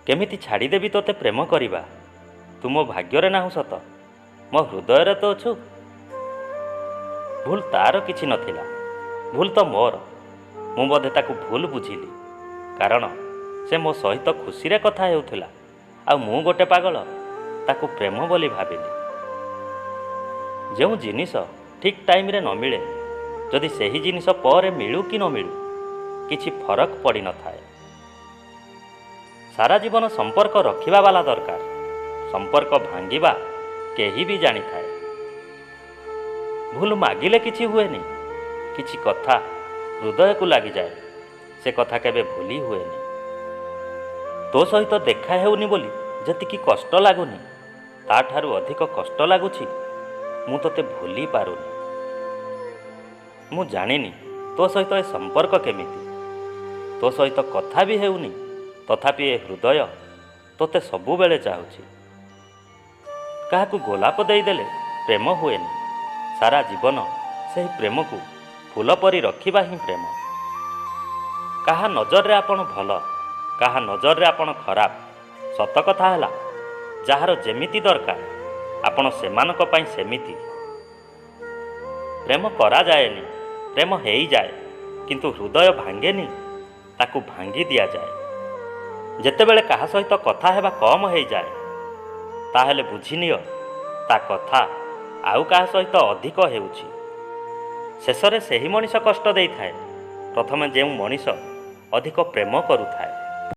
କେମିତି ଛାଡ଼ିଦେବି ତୋତେ ପ୍ରେମ କରିବା? ତୁ ମୋ ଭାଗ୍ୟରେ ନାହୁଁ ସତ, ମୋ ହୃଦୟରେ ତ ଅଛୁ। ଭୁଲ ତାର କିଛି ନଥିଲା, ଭୁଲ ତ ମୋର। ମୁଁ ବୋଧେ ତାକୁ ଭୁଲ ବୁଝିଲି, କାରଣ ସେ ମୋ ସହିତ ଖୁସିରେ କଥା ହେଉଥିଲା, ଆଉ ମୁଁ ଗୋଟେ ପାଗଳ ତାକୁ ପ୍ରେମ ବୋଲି ଭାବିଲି। ଯେଉଁ ଜିନିଷ ଠିକ୍ ଟାଇମ୍ରେ ନ ମିଳେ, ଯଦି ସେହି ଜିନିଷ ପରେ ମିଳୁ କି ନ ମିଳୁ କିଛି ଫରକ ପଡ଼ିନଥାଏ। ସାରା ଜୀବନ ସମ୍ପର୍କ ରଖିବା ବାଲା ଦରକାର, ସମ୍ପର୍କ ଭାଙ୍ଗିବା କେହି ବି ଜାଣିଥାଏ। ଭୁଲ ମାଗିଲେ କିଛି ହୁଏନି, କିଛି କଥା ହୃଦୟକୁ ଲାଗିଯାଏ, ସେ କଥା କେବେ ଭୁଲି ହୁଏନି। ତୋ ସହିତ ଦେଖା ହେଉନି ବୋଲି ଯେତିକି କଷ୍ଟ ଲାଗୁନି, ତାଠାରୁ ଅଧିକ କଷ୍ଟ ଲାଗୁଛି ମୁଁ ତୋତେ ଭୁଲି ପାରୁନି। ମୁଁ ଜାଣିନି ତୋ ସହିତ ଏ ସମ୍ପର୍କ କେମିତି, ତୋ ସହିତ କଥା ବି ହେଉନି, ତଥାପି ଏ ହୃଦୟ ତୋତେ ସବୁବେଳେ ଚାହୁଁଛି। କାହାକୁ ଗୋଲାପ ଦେଇଦେଲେ ପ୍ରେମ ହୁଏନି, ସାରା ଜୀବନ ସେହି ପ୍ରେମକୁ ଫୁଲ ପରି ରଖିବା ହିଁ ପ୍ରେମ। କାହା ନଜରରେ ଆପଣ ଭଲ, କାହା ନଜରରେ ଆପଣ ଖରାପ, ସତ କଥା ହେଲା ଯାହାର ଯେମିତି ଦରକାର ଆପଣ ସେମାନଙ୍କ ପାଇଁ ସେମିତି। ପ୍ରେମ କରାଯାଏନି, ପ୍ରେମ ହେଇଯାଏ, କିନ୍ତୁ ହୃଦୟ ଭାଙ୍ଗେନି, ତାକୁ ଭାଙ୍ଗି ଦିଆଯାଏ। ଯେତେବେଳେ କାହା ସହିତ କଥା ହେବା କମ୍ ହେଇଯାଏ, ତାହେଲେ ବୁଝିନିଅ ତା କଥା ଆଉ କାହା ସହିତ ଅଧିକ ହେଉଛି। ଶେଷରେ ସେହି ମଣିଷ କଷ୍ଟ ଦେଇଥାଏ, ପ୍ରଥମେ ଯେଉଁ ମଣିଷ ଅଧିକ ପ୍ରେମ କରୁଥାଏ।